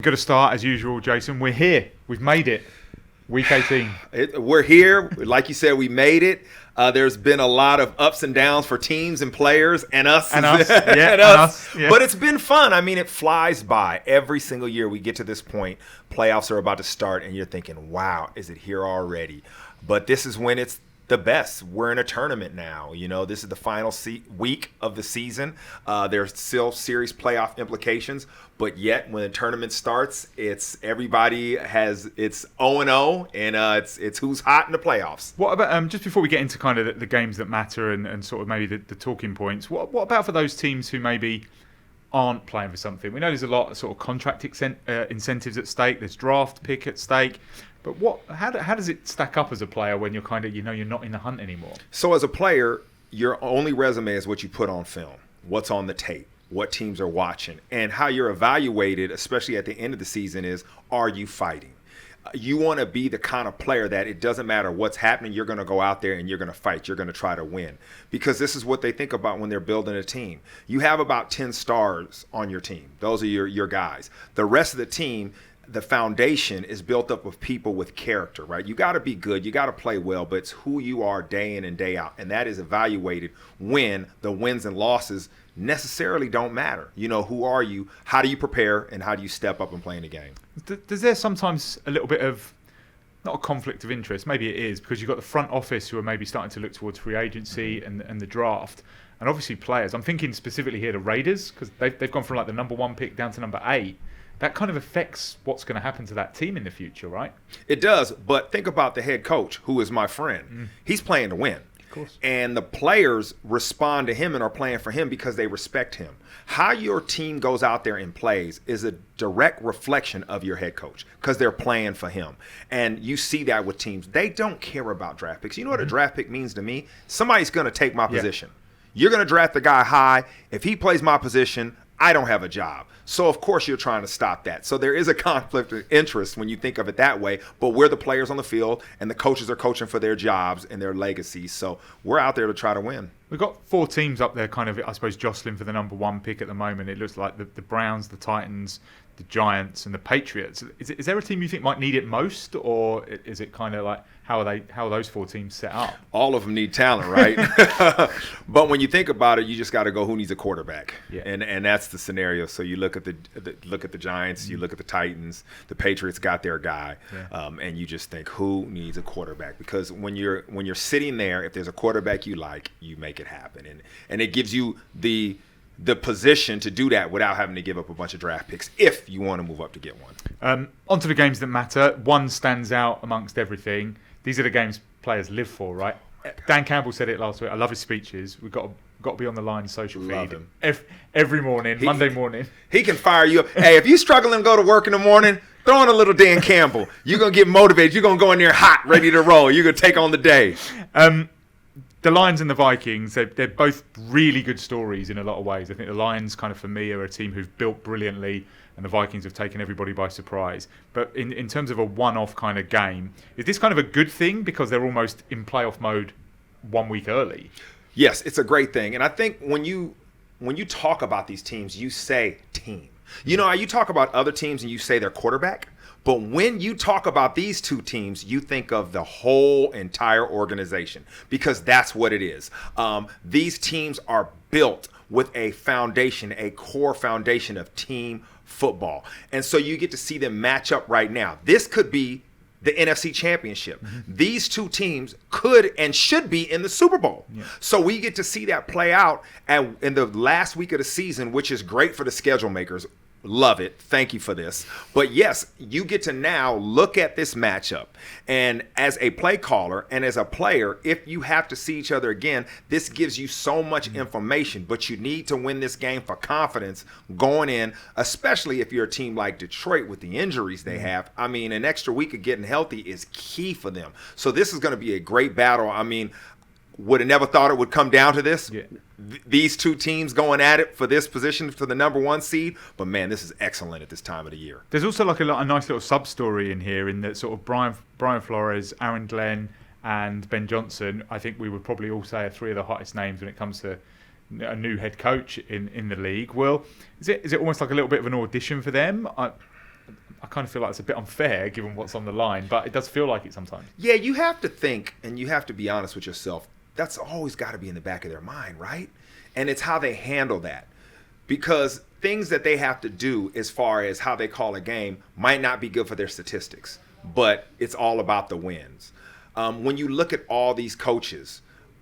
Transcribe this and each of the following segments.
Got to start as usual, Jason. We're here. We've made it. Week 18. We're here. Like you said, we made it. There's been a lot of ups and downs for teams and players and us. And us. Yeah, and us. Yeah. But it's been fun. I mean, it flies by. Every single year we get to this point, playoffs are about to start, and you're thinking, wow, is it here already? But this is when it's the best. We're in a tournament now. You know, this is the final week of the season. There's still serious playoff implications, but yet when the tournament starts, it's everybody has it's 0-0, and it's who's hot in the playoffs. What about just before we get into kind of the games that matter and sort of maybe the talking points? What about for those teams who maybe aren't playing for something? We know there's a lot of sort of contract incentives at stake. There's draft pick at stake. But how does it stack up as a player when you're kind of, you're not in the hunt anymore? So as a player, your only resume is what you put on film, what's on the tape, what teams are watching, and how you're evaluated, especially at the end of the season, is are you fighting? You want to be the kind of player that it doesn't matter what's happening, you're going to go out there and you're going to fight. You're going to try to win, because this is what they think about when they're building a team. You have about 10 stars on your team. Those are your guys. The rest of the team, the foundation is built up of people with character, right? You got to be good. You got to play well, but it's who you are day in and day out. And that is evaluated when the wins and losses necessarily don't matter. You know, who are you? How do you prepare? And how do you step up and play in the game? Does there sometimes a little bit of, not a conflict of interest, maybe it is, because you've got the front office who are maybe starting to look towards free agency and the draft, and obviously players. I'm thinking specifically here the Raiders, because they've gone from like the number 1 pick down to number 8. That kind of affects what's going to happen to that team in the future, right? It does, but think about the head coach, who is my friend. He's playing to win. Of course. And the players respond to him and are playing for him because they respect him. How your team goes out there and plays is a direct reflection of your head coach, because they're playing for him. And you see that with teams. They don't care about draft picks. You know what a draft pick means to me? Somebody's going to take my position. You're going to draft the guy high. If he plays my position, I don't have a job. So, of course, you're trying to stop that. So there is a conflict of interest when you think of it that way, but we're the players on the field, and the coaches are coaching for their jobs and their legacies. So we're out there to try to win. We've got 4 teams up there kind of, I suppose, jostling for the number 1 pick at the moment. It looks like the Browns, the Titans, the Giants, and the Patriots. Is there a team you think might need it most, or is it kind of like how are those 4 teams set up? All of them need talent, right? But when you think about it, you just got to go, who needs a quarterback? Yeah. And that's the scenario. So you look at the Giants, you look at the Titans, the Patriots got their guy, and you just think, who needs a quarterback? Because when you're sitting there, if there's a quarterback you like, you make it happen, and it gives you the position to do that without having to give up a bunch of draft picks if you want to move up to get one. On to the games that matter. One stands out amongst everything. These are the games players live for, right? Dan Campbell said it last week. I love his speeches. We've got to be on the line social Love feed him. every morning, Monday morning. He can fire you up. Hey, if you're struggling to go to work in the morning, throw in a little Dan Campbell. You're going to get motivated. You're going to go in there hot, ready to roll. You're going to take on the day. The Lions and the Vikings, they're both really good stories in a lot of ways. I think the Lions, kind of for me, are a team who've built brilliantly, and the Vikings have taken everybody by surprise. But in terms of a one-off kind of game, is this kind of a good thing because they're almost in playoff mode 1 week early? Yes, it's a great thing. And I think when you talk about these teams, you say team. You know, you talk about other teams and you say their quarterback. But when you talk about these 2 teams, you think of the whole entire organization, because that's what it is. These teams are built with a foundation, a core foundation of team football. And so you get to see them match up right now. This could be the NFC Championship. These 2 teams could and should be in the Super Bowl. Yeah. So we get to see that play out in the last week of the season, which is great for the schedule makers. Love it. Thank you for this. But yes, you get to now look at this matchup. And as a play caller and as a player, if you have to see each other again, this gives you so much information. But you need to win this game for confidence going in, especially if you're a team like Detroit with the injuries they have. I mean, an extra week of getting healthy is key for them. So this is going to be a great battle. I mean, would have never thought it would come down to this. Yeah. These 2 teams going at it for this position for the number 1 seed. But, man, this is excellent at this time of the year. There's also like a nice little sub-story in here in that sort of Brian Flores, Aaron Glenn, and Ben Johnson. I think we would probably all say are 3 of the hottest names when it comes to a new head coach in the league. Well, is it almost like a little bit of an audition for them? I kind of feel like it's a bit unfair given what's on the line, but it does feel like it sometimes. Yeah, you have to think and you have to be honest with yourself. That's always got to be in the back of their mind, right? And it's how they handle that. Because things that they have to do as far as how they call a game might not be good for their statistics, but it's all about the wins. When you look at all these coaches,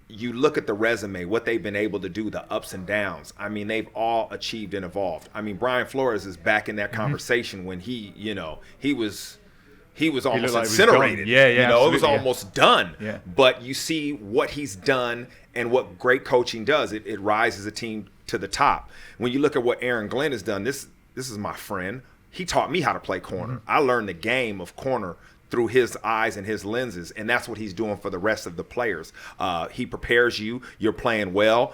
you look at the resume, what they've been able to do, the ups and downs. I mean, they've all achieved and evolved. I mean, Brian Flores is back in that conversation when he was almost incinerated. It was almost done. Yeah. But you see what he's done and what great coaching does. It rises a team to the top. When you look at what Aaron Glenn has done, this is my friend. He taught me how to play corner. I learned the game of corner through his eyes and his lenses, and that's what he's doing for the rest of the players. He prepares you. You're playing well.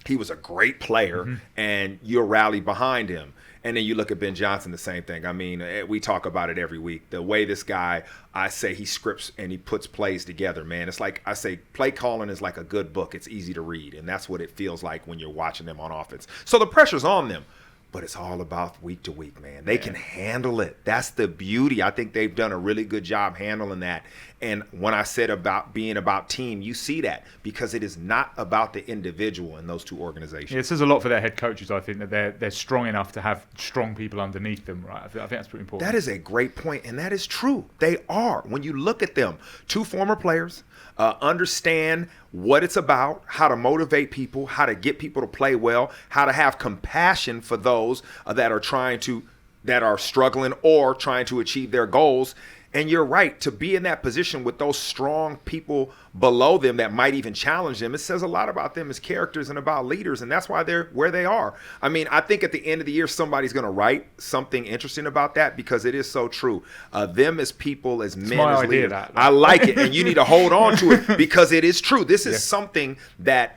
He was a great player, and you'll rally behind him. And then you look at Ben Johnson, the same thing. I mean, we talk about it every week. The way this guy, I say he scripts and he puts plays together, man. It's like I say play calling is like a good book. It's easy to read, and that's what it feels like when you're watching them on offense. So the pressure's on them. But it's all about week to week, man. They can handle it. That's the beauty. I think they've done a really good job handling that. And when I said about being about team, you see that because it is not about the individual in those two organizations. Yeah, it says a lot for their head coaches, I think, that they're strong enough to have strong people underneath them, right? I think that's pretty important. That is a great point, and that is true. They are. When you look at them, two former players, understand what it's about, how to motivate people, how to get people to play well, how to have compassion for those that are struggling or trying to achieve their goals. And you're right, to be in that position with those strong people below them that might even challenge them, it says a lot about them as characters and about leaders, and that's why they're where they are. I mean, I think at the end of the year, somebody's going to write something interesting about that because it is so true. Them as people, as men, as leaders. I like it, and you need to hold on to it because it is true. This is something that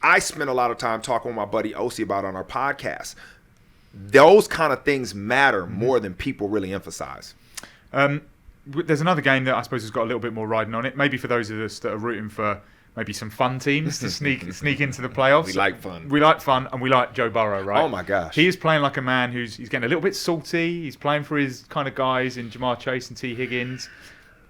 I spend a lot of time talking with my buddy Osi about on our podcast. Those kind of things matter more than people really emphasize. There's another game that I suppose has got a little bit more riding on it. Maybe for those of us that are rooting for maybe some fun teams to sneak into the playoffs. We like fun. We like fun, and we like Joe Burrow, right? Oh, my gosh. He is playing like a man he's getting a little bit salty. He's playing for his kind of guys in Jamar Chase and T. Higgins.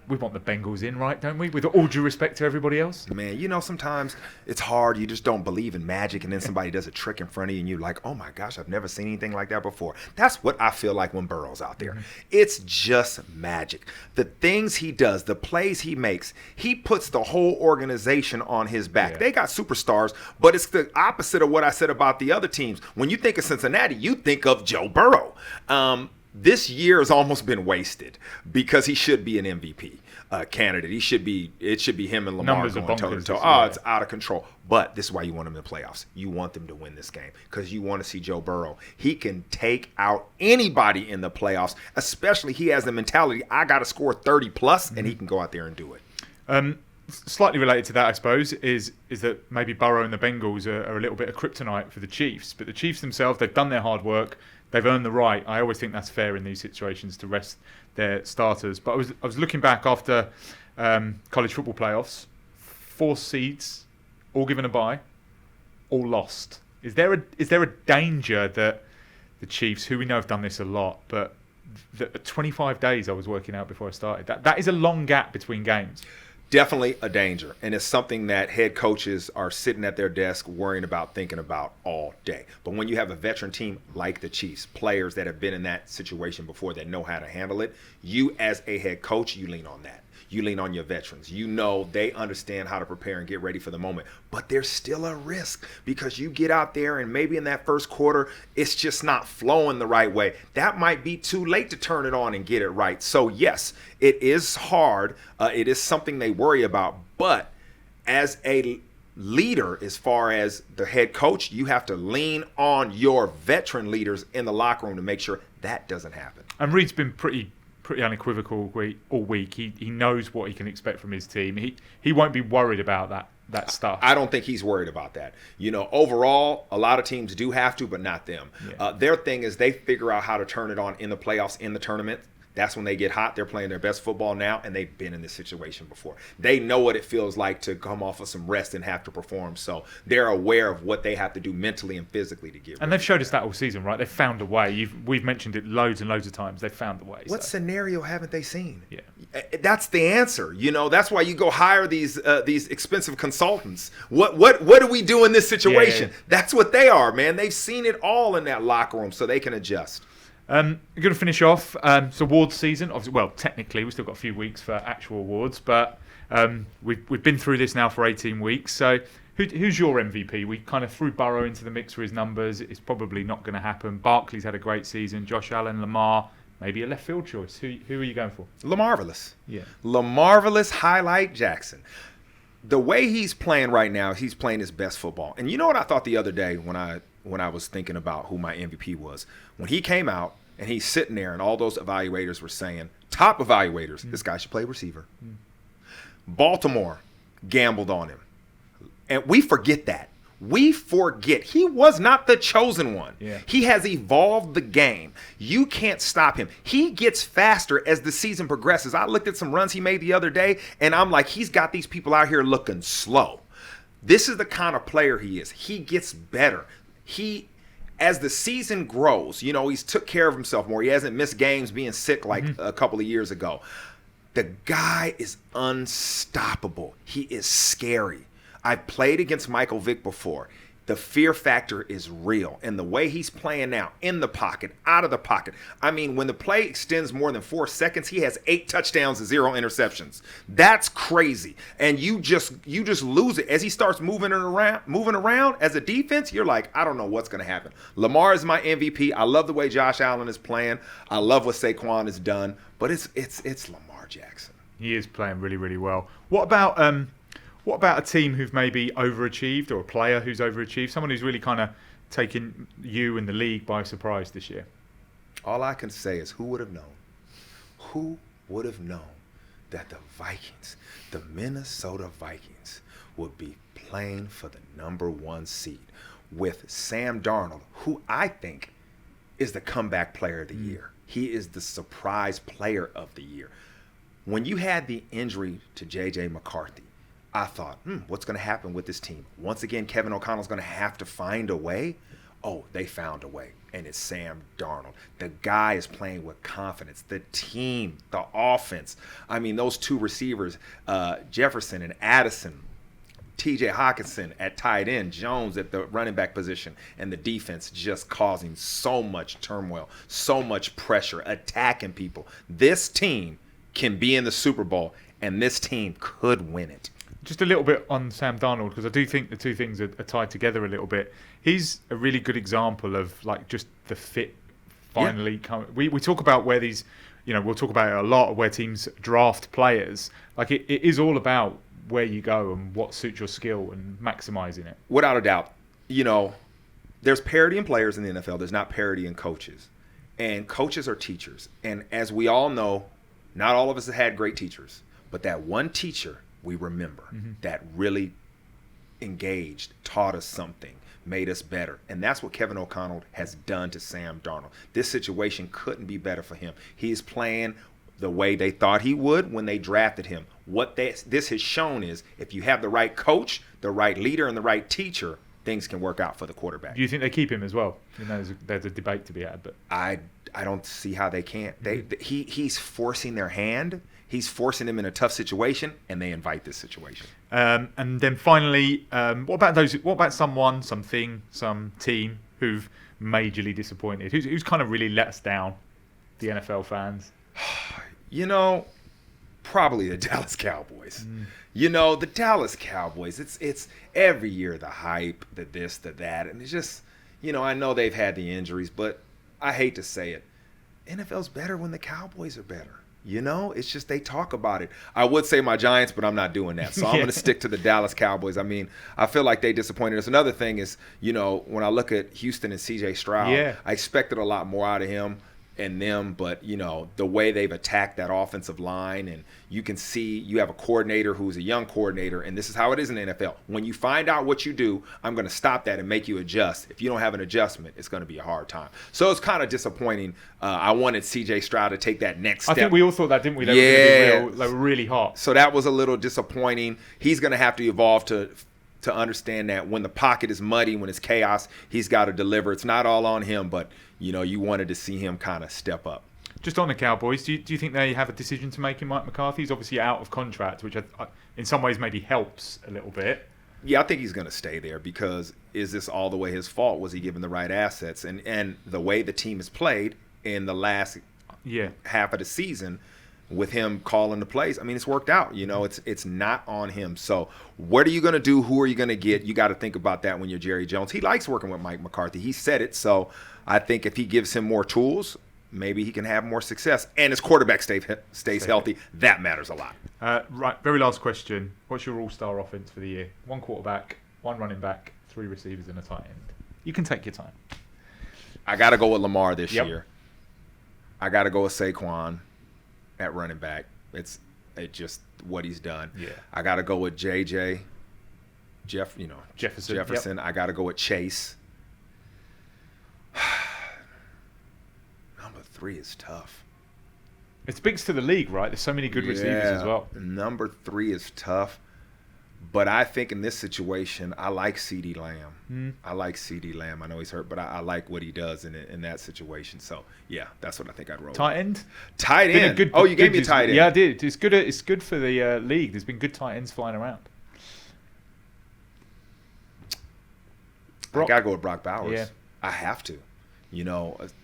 We want the Bengals in, right, don't we? With all due respect to everybody else. Man, sometimes it's hard. You just don't believe in magic, and then somebody does a trick in front of you, and you're like, oh, my gosh, I've never seen anything like that before. That's what I feel like when Burrow's out there. It's just magic. The things he does, the plays he makes, he puts the whole organization on his back. Yeah. They got superstars, but it's the opposite of what I said about the other teams. When you think of Cincinnati, you think of Joe Burrow. This year has almost been wasted because he should be an MVP candidate. It should be him and Lamar going toe to toe. It's out of control. But this is why you want him in the playoffs. You want them to win this game because you want to see Joe Burrow. He can take out anybody in the playoffs, especially he has the mentality, I got to score 30 plus, and he can go out there and do it. Slightly related to that, I suppose, is that maybe Burrow and the Bengals are a little bit of kryptonite for the Chiefs. But the Chiefs themselves, they've done their hard work. They've earned the right. I always think that's fair in these situations to rest their starters. But I was looking back after college football playoffs, 4 seeds, all given a bye, all lost. Is there a danger that the Chiefs, who we know have done this a lot, but the 25 days I was working out before I started, that is a long gap between games. Definitely a danger, and it's something that head coaches are sitting at their desk worrying about, thinking about all day. But when you have a veteran team like the Chiefs, players that have been in that situation before that know how to handle it, you as a head coach, you lean on that. You lean on your veterans. You know they understand how to prepare and get ready for the moment. But there's still a risk because you get out there and maybe in that first quarter, it's just not flowing the right way. That might be too late to turn it on and get it right. So, yes, it is hard. It is something they worry about. But as a leader, as far as the head coach, you have to lean on your veteran leaders in the locker room to make sure that doesn't happen. And Reed's been pretty unequivocal all week. He knows what he can expect from his team. He won't be worried about that stuff. I don't think he's worried about that. Overall, a lot of teams do have to, but not them. Yeah. Their thing is they figure out how to turn it on in the playoffs, in the tournament. That's when they get hot. They're playing their best football now, and they've been in this situation before. They know what it feels like to come off of some rest and have to perform. So they're aware of what they have to do mentally and physically to get ready. And they've showed us that all season, right? They've found a way. We've mentioned it loads and loads of times. They've found a way. What scenario haven't they seen? Yeah. That's the answer. You know, that's why you go hire these expensive consultants. What do we do in this situation? Yeah. That's what they are, man. They've seen it all in that locker room, so they can adjust. We're going to finish off. It's awards season. Obviously, well, technically, we've still got a few weeks for actual awards, but we've been through this now for 18 weeks. So who's your MVP? We kind of threw Burrow into the mix for his numbers. It's probably not going to happen. Barkley's had a great season. Josh Allen, Lamar, maybe a left field choice. Who are you going for? LaMarvelous. Yeah. LaMarvelous Highlight Jackson. The way he's playing right now, he's playing his best football. And you know what I thought the other day when I was thinking about who my MVP was? When he came out and he's sitting there and all those evaluators were saying, top evaluators, this guy should play receiver. Baltimore gambled on him. And we forget that. We forget he was not the chosen one. Yeah. He has evolved the game. You can't stop him. He gets faster as the season progresses. I looked at some runs he made the other day, and I'm like, he's got these people out here looking slow. This is the kind of player he is. He gets better. As the season grows, you know, he's took care of himself more. He hasn't missed games being sick like a couple of years ago. The guy is unstoppable. He is scary. I've played against Michael Vick before. The fear factor is real. And the way he's playing now, in the pocket, out of the pocket. I mean, when the play extends more than 4 seconds, he has 8 touchdowns and 0 interceptions. That's crazy. And you just lose it. As he starts moving around as a defense, you're like, I don't know what's going to happen. Lamar is my MVP. I love the way Josh Allen is playing. I love what Saquon has done. But it's Lamar Jackson. He is playing really, really well. What about a team who've maybe overachieved, or a player who's overachieved? Someone who's really kind of taken you and the league by surprise this year? All I can say is, who would have known? Who would have known that the Vikings, the Minnesota Vikings, would be playing for the #1 seed with Sam Darnold, who I think is the comeback player of the year. He is the surprise player of the year. When you had the injury to J.J. McCarthy, I thought, what's going to happen with this team? Once again, Kevin O'Connell's going to have to find a way. Oh, they found a way, and it's Sam Darnold. The guy is playing with confidence. The team, the offense. I mean, those two receivers, Jefferson and Addison, T.J. Hawkinson at tight end, Jones at the running back position, and the defense just causing so much turmoil, so much pressure, attacking people. This team can be in the Super Bowl, and this team could win it. Just a little bit on Sam Darnold, because I do think the two things are tied together a little bit. He's a really good example of like just the fit finally coming. We talk about where these, we'll talk about it a lot, where teams draft players. Like it is all about where you go and what suits your skill and maximizing it. Without a doubt. There's parity in players in the NFL. There's not parity in coaches. And coaches are teachers. And as we all know, not all of us have had great teachers. But that one teacher we remember that really engaged, taught us something, made us better. And that's what Kevin O'Connell has done to Sam Darnold. This situation couldn't be better for him. He's playing the way they thought he would when they drafted him. What this has shown is if you have the right coach, the right leader, and the right teacher, things can work out for the quarterback. Do you think they keep him as well? There's a debate to be had, but I don't see how they can't. He's forcing their hand. He's forcing them in a tough situation, and they invite this situation. And then finally, what about someone, something, some team who've majorly disappointed? Who's kind of really let us down, the NFL fans? Probably the Dallas Cowboys. The Dallas Cowboys, it's every year the hype, the this, the that, and it's just, I know they've had the injuries, but I hate to say it, NFL's better when the Cowboys are better. It's just they talk about it. I would say my Giants, but I'm not doing that. So I'm going to stick to the Dallas Cowboys. I mean, I feel like they disappointed us. Another thing is, when I look at Houston and C.J. Stroud, I expected a lot more out of him. and them, but the way they've attacked that offensive line, and you can see you have a coordinator who's a young coordinator, and this is how it is in the NFL. When you find out what you do, I'm going to stop that and make you adjust. If you don't have an adjustment, it's going to be a hard time. So it's kind of disappointing. I wanted CJ Stroud to take that next step. I think we all thought that, didn't we? They were really hot. So that was a little disappointing. He's going to have to evolve to understand that when the pocket is muddy, when it's chaos, he's got to deliver. It's not all on him, but you wanted to see him kind of step up. Just on the Cowboys, do you think they have a decision to make in Mike McCarthy? He's obviously out of contract, which in some ways maybe helps a little bit. Yeah, I think he's going to stay there because is this all the way his fault? Was he given the right assets? And the way the team has played in the last half of the season with him calling the plays, I mean, it's worked out. It's not on him. So what are you going to do? Who are you going to get? You got to think about that when you're Jerry Jones. He likes working with Mike McCarthy. He said it. So I think if he gives him more tools, maybe he can have more success. And his quarterback stays healthy. That matters a lot. Right. Very last question. What's your all-star offense for the year? 1 quarterback, 1 running back, 3 receivers, and a tight end. You can take your time. I got to go with Lamar this year. I got to go with Saquon at running back. It's just what he's done. Yeah. I got to go with Jefferson. I got to go with Chase. Number 3 is tough. It speaks to the league, right? There's so many good receivers as well. Number 3 is tough. But I think in this situation, I like CeeDee Lamb. I like CeeDee Lamb. I know he's hurt, but I like what he does in that situation. So, yeah, that's what I think I'd roll. Tight end? Tight end. You gave me a tight end. Yeah, I did. It's good for the league. There's been good tight ends flying around. I got to go with Brock Bowers. Yeah. I have to.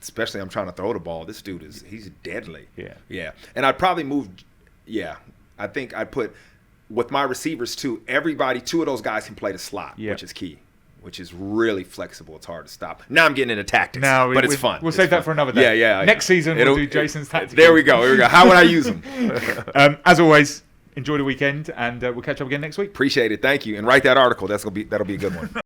Especially I'm trying to throw the ball. This dude he's deadly. Yeah. Yeah. And I'd probably move. Yeah. I think I'd put with my receivers too. 2 of those guys can play the slot, which is key, which is really flexible. It's hard to stop. Now I'm getting into tactics, but it's fun. We'll save that for another day. Yeah. Next season we'll do Jason's tactics. There we go. How would I use them? As always, enjoy the weekend, and we'll catch up again next week. Appreciate it. Thank you. And write that article. That'll be a good one.